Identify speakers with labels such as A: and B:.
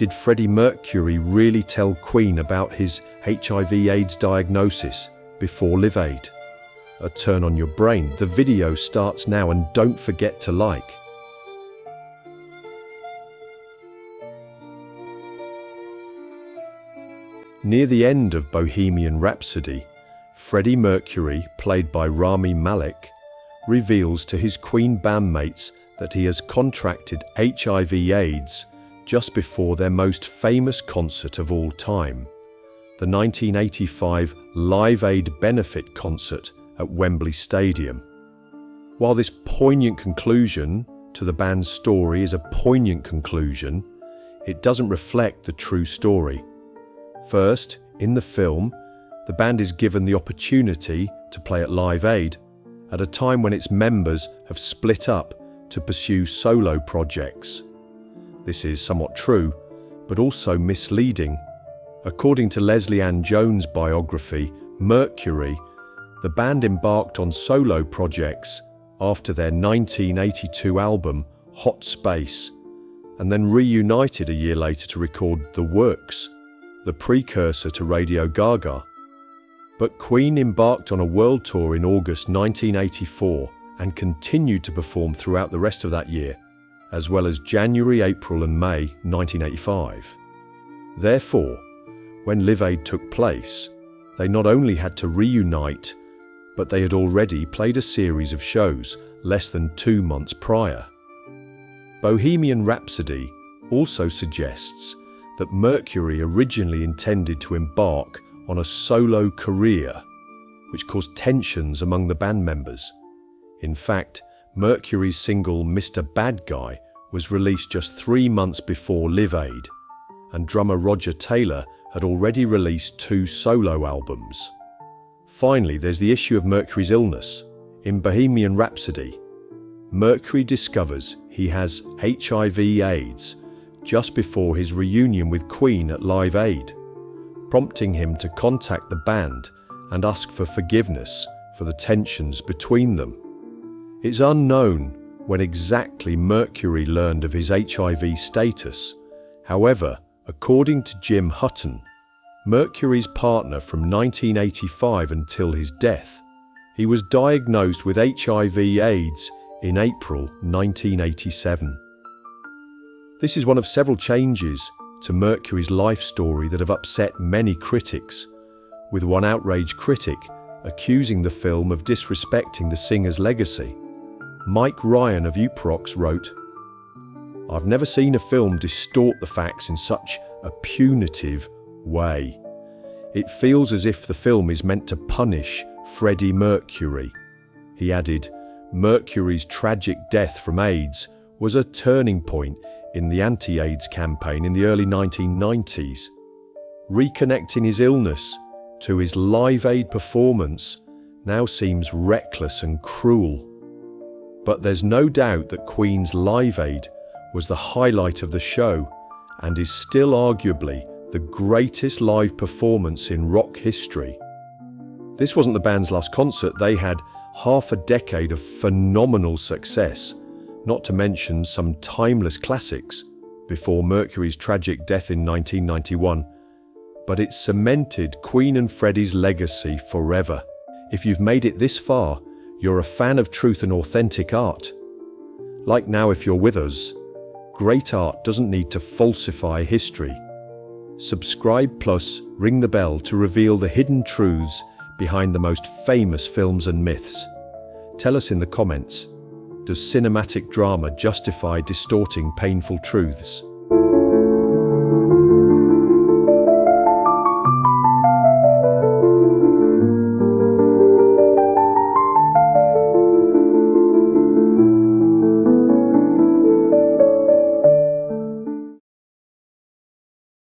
A: Did Freddie Mercury really tell Queen about his HIV/AIDS diagnosis before Live Aid? A turn on your brain. The video starts now, and don't forget to like. Near the end of Bohemian Rhapsody, Freddie Mercury, played by Rami Malek, reveals to his Queen bandmates that he has contracted HIV/AIDS just before their most famous concert of all time, the 1985 Live Aid benefit concert at Wembley Stadium. While this poignant conclusion to the band's story is a poignant conclusion, it doesn't reflect the true story. First, in the film, the band is given the opportunity to play at Live Aid at a time when its members have split up to pursue solo projects. This is somewhat true, but also misleading. According to Leslie Ann Jones' biography, Mercury, the band embarked on solo projects after their 1982 album, Hot Space, and then reunited a year later to record The Works, the precursor to Radio Gaga. But Queen embarked on a world tour in August 1984 and continued to perform throughout the rest of that year, as well as January, April and May 1985. Therefore, when Live Aid took place, they not only had to reunite, but they had already played a series of shows less than 2 months prior. Bohemian Rhapsody also suggests that Mercury originally intended to embark on a solo career, which caused tensions among the band members. In fact, Mercury's single Mr. Bad Guy was released just 3 months before Live Aid, and drummer Roger Taylor had already released 2 solo albums. Finally, there's the issue of Mercury's illness. In Bohemian Rhapsody, Mercury discovers he has HIV/AIDS just before his reunion with Queen at Live Aid, prompting him to contact the band and ask for forgiveness for the tensions between them. It's unknown when exactly Mercury learned of his HIV status. However, according to Jim Hutton, Mercury's partner from 1985 until his death, he was diagnosed with HIV/AIDS in April 1987. This is one of several changes to Mercury's life story that have upset many critics, with one outraged critic accusing the film of disrespecting the singer's legacy. Mike Ryan of Uproxx wrote, "I've never seen a film distort the facts in such a punitive way. It feels as if the film is meant to punish Freddie Mercury." He added, "Mercury's tragic death from AIDS was a turning point in the anti-AIDS campaign in the early 1990s. Reconnecting his illness to his Live Aid performance now seems reckless and cruel. But there's no doubt that Queen's Live Aid was the highlight of the show and is still arguably the greatest live performance in rock history." This wasn't the band's last concert. They had half a decade of phenomenal success, not to mention some timeless classics before Mercury's tragic death in 1991. But it cemented Queen and Freddie's legacy forever. If you've made it this far, you're a fan of truth and authentic art. Like now, if you're with us, great art doesn't need to falsify history. Subscribe plus ring the bell to reveal the hidden truths behind the most famous films and myths. Tell us in the comments, does cinematic drama justify distorting painful truths?